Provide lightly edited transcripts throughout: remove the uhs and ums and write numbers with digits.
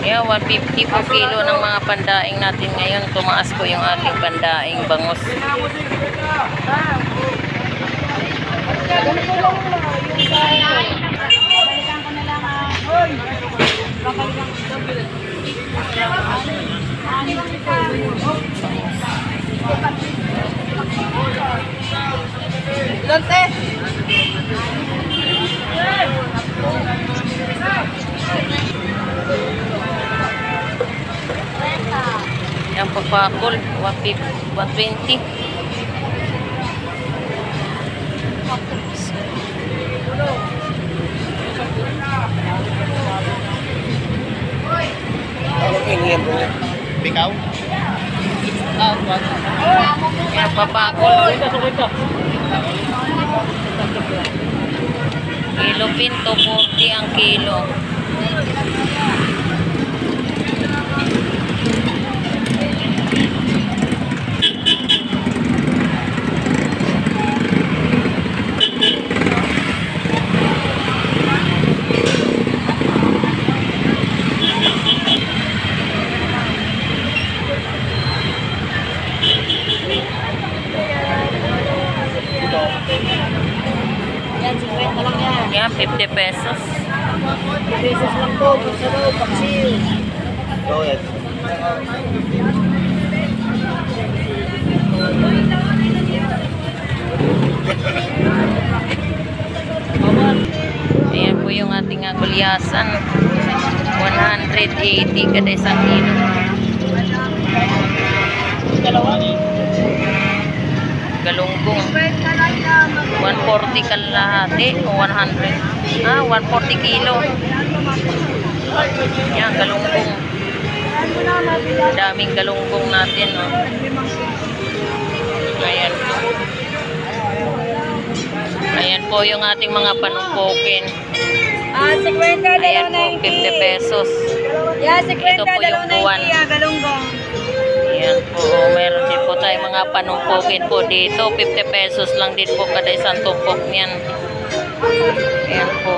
Yeah, 150 po kilo ng mga pandaing natin ngayon. Tumaas po yung ating pandaing bangus. Yang papakul 120. Bikaw? Yang papakul. Kilo pinto 40 ang kilo. Yan, 50 lang yan. Yan, 50 pesos. 50 pesos lang po. Sa loob, paksiw. Oo, yan. Ayan po yung ating gulyasan. 180 kada isang kilo. Galunggong 140 kalahati o 100. 140 kilo. Yan, galunggong. Daming galunggong natin, no? Ayan po. Ayan po yung ating mga panungkokin. 50 Ayan po, 50 pesos. Yan, 50 Ito po yung buwan. galunggong. Ayan po, meron din po tayong mga panungkokin po dito. 50 pesos lang din po kada isang tumpok niyan. Ayan po.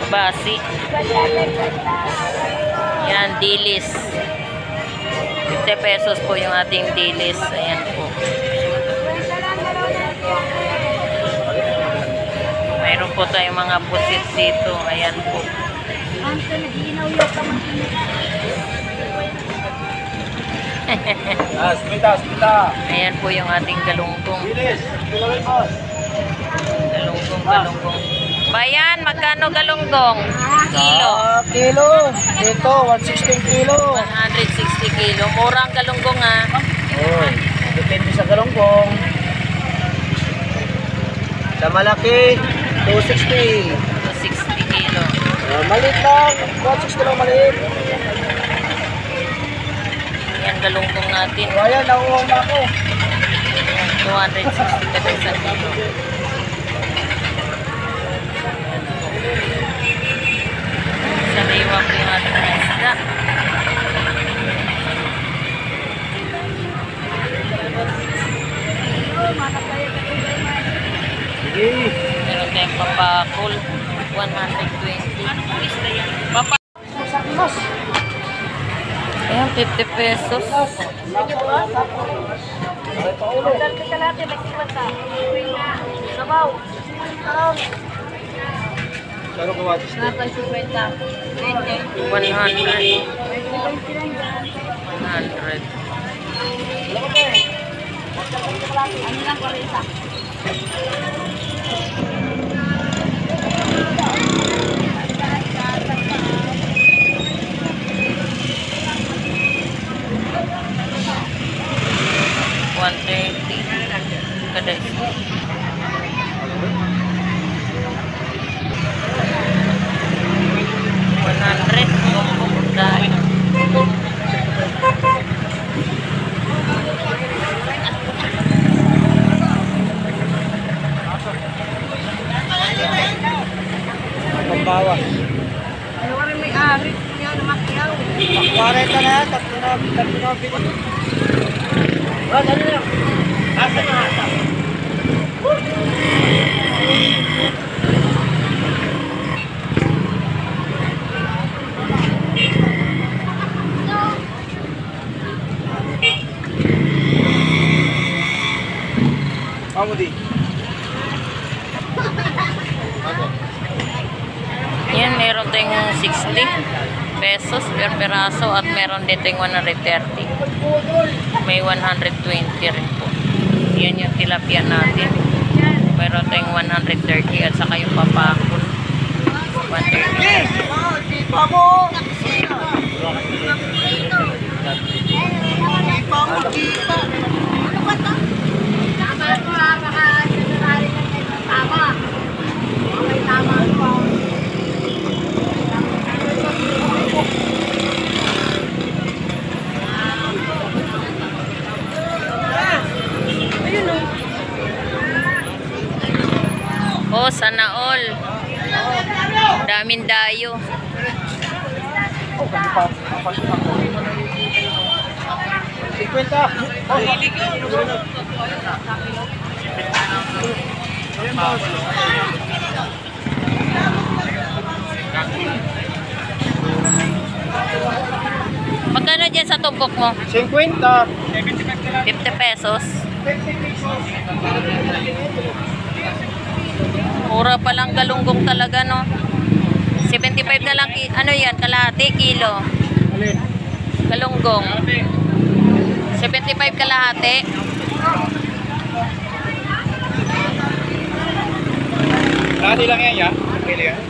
Basi. Yan, dilis. 50 pesos po yung ating dilis. Ayan po. Mayroon po tayong mga pusit dito. Ayan po. Spita. Ayan po yung ating galunggong. Galunggong. Bayan, magkano galunggong? Kilo. Kilo. Dito, 160 kilo. 160 kilo. Murang galunggong, ha. Oo. Depende sa galunggong. Sa malaki, 260. 260 kilo. Maliit lang. 160 lang maliit. Yan galunggong natin. O ayan, nakuha na ako. 260 kada isang kilo. Sariwa po yung ating mga isda. Sige. Meron tayong papakul. 120. Papa. Ayan, 50 pesos. Sabaw. Pero kawatis na. 100. 100. Ano lang, 40. Kada isa. 100 dahil. Pambawas. Ano ka rin may ari niya na makyaw. 40 na yan, 3 bili. Ano lang? Asa na asa? Meron tayong 60 pesos per peraso at meron dito yung 130. May 120 rin po. Yan yung tilapia natin. Meron tayong 130 at saka yung papakul. 130. Oh, sana all. Daming dayo. Oh, kasi pa. 50. Magkano dyan sa tumpok mo? 50. 50 pesos. Mura palang galunggong talaga, no? 75 na lang. Ano yan? Kalahati, kilo. Galunggong. 75 kalahati. Lati lang yan, ya? Kilo yan?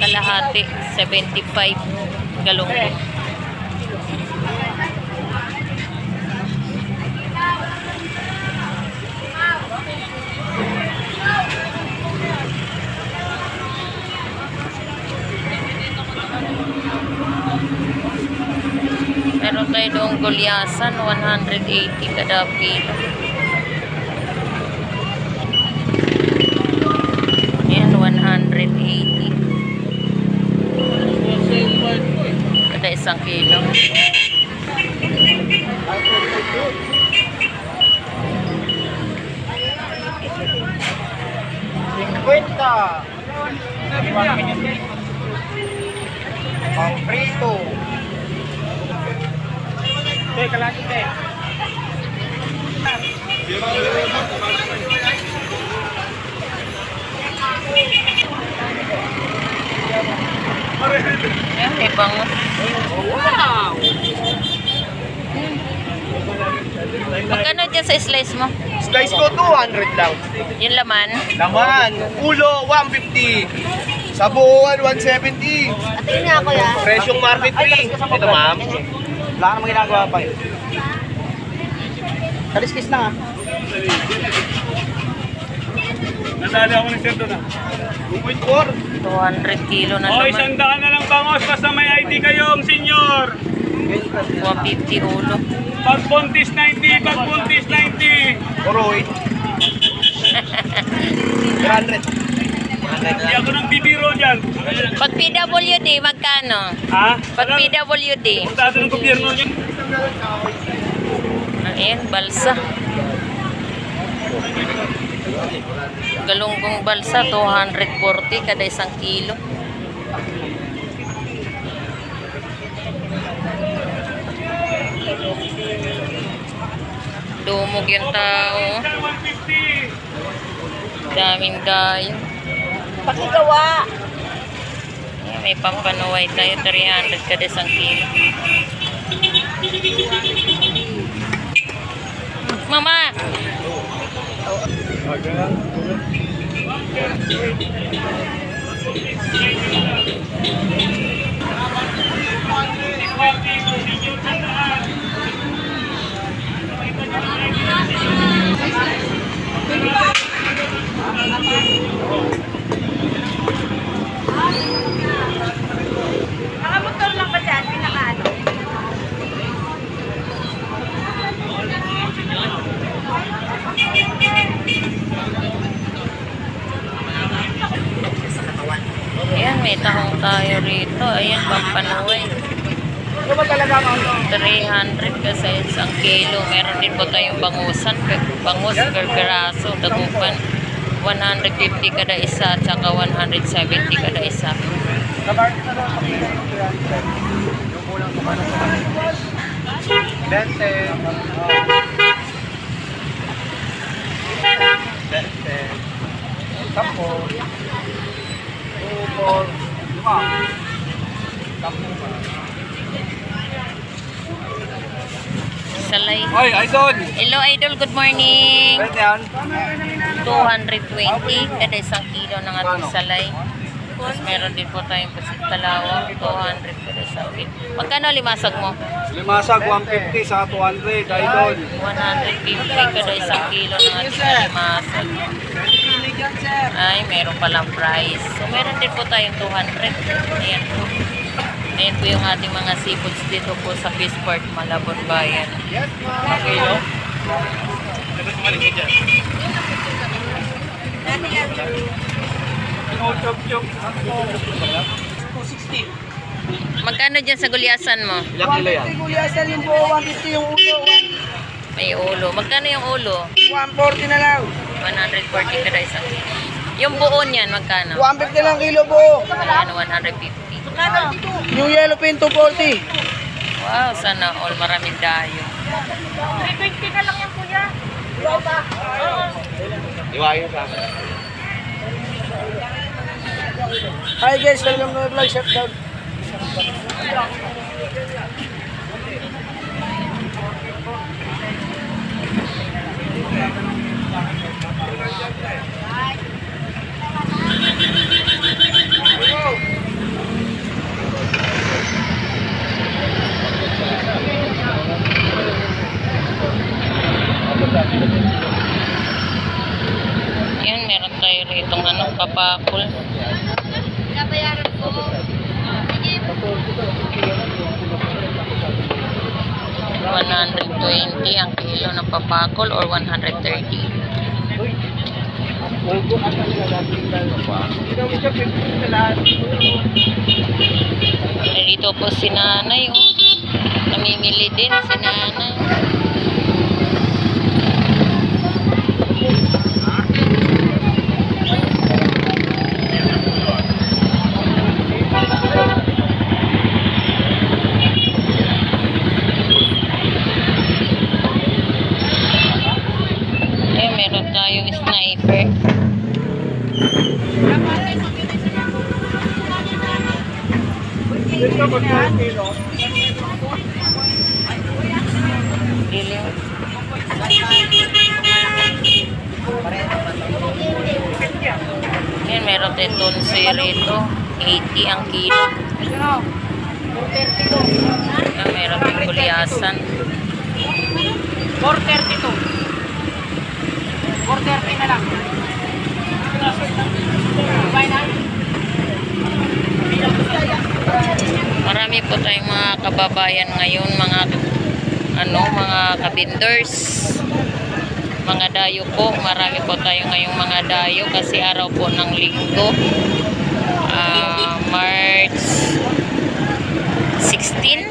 Kalahati, 75 galunggong. Meron tayo doong gulyasan, 180 kada kilo. Ayan, 180. Kada isang kilo. Pang prito. Teka lang, teka. Ayan, may bangus. Wow! Magkano dyan sa slice mo? Slice ko 200 lang. Yung laman? Laman, ulo 150. Sabuan 170. Atin nga ako ya. Presyong market free. Ito ma'am. Wala ka namang ginagawa pa eh. Kaliskis na nga. Nasali ako ng sento na. 2.4. 200 kilo na O, laman. 100 na lang bangos. Basta may ID kayong senior. 150 ulo. Pag buntis 90, pag buntis 90. Oroy. 300. Hindi ako nang bibiro dyan. Pag PWD, magkano? Ha? Pag PWD. Punta ng gobyerno nyo. Ayan, balsa. Galunggong balsa, 240 kada isang kilo. Dumog yung tao. 150. Daming dayo. Pakigawa. Ayan, may pampanuway tayo, 300 kada isang kilo. Mama! Nakamotor lang ba dyan? Pinakaano? Ayan, may tahong tayo rito. Ayan, pampanuway. Ano ba talaga ang 300 kasi isang kilo. Meron din po tayong bangusan. Bangus per peraso. Dagupan. 150 kada isa at saka 170 kada isa. Dente. Sampo. 2, 4, 5. Sampo pa. Salay. Hoy, Idol! Hello idol, good morning. Pwede yan? 220 kada isang kilo ng ating salay. Tapos meron din po tayong pasit talawang, 200 kada isang kilo. Magkano limasag mo? Limasag, 150 sa 200, Idol. 150 kada isang kilo ng ating limasag. Ay, meron palang price. So, meron din po tayong 200. Ayan po. Ayan po yung ating mga seafoods dito po sa Fishport, Malabon Bayan. Okay, no? Magkano dyan sa gulyasan mo? Ilang kilo yan? 150 gulyasan yung buo, 150 yung ulo. May ulo. Magkano yung ulo? 140 na lang. 140 kada isang kilo. Yung buo niyan, magkano? 150 lang kilo buo. Ayan, 150. Yung yellow pin 240. Wow, sana all maraming dayo. Iwain sa akin. Hi guys, welcome to my vlog. Shut down. Yan, meron tayo rito ng papakul. 120 ang kilo ng papakol or 130. Dito po si nanay, oh. Namimili din si nanay. Eh, meron tayong sniper. Dili. Yan, meron tayong tonsi rito. 80 ang kilo. Yan, meron tayong kulyasan. 432. 430 na lang. Marami po tayong mga kababayan ngayon, mga kabinders, mga dayo po. Marami po tayo ngayong mga dayo kasi araw po ng linggo, March 16.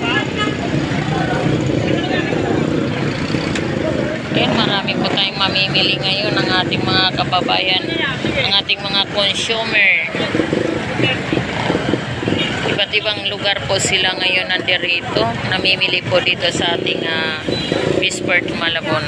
Ayan, marami po tayong mamimili ngayon ng ating mga kababayan, ng ating mga consumer. Iba't ibang lugar po sila ngayon nandirito. Namimili po dito sa ating Fishport, Malabon.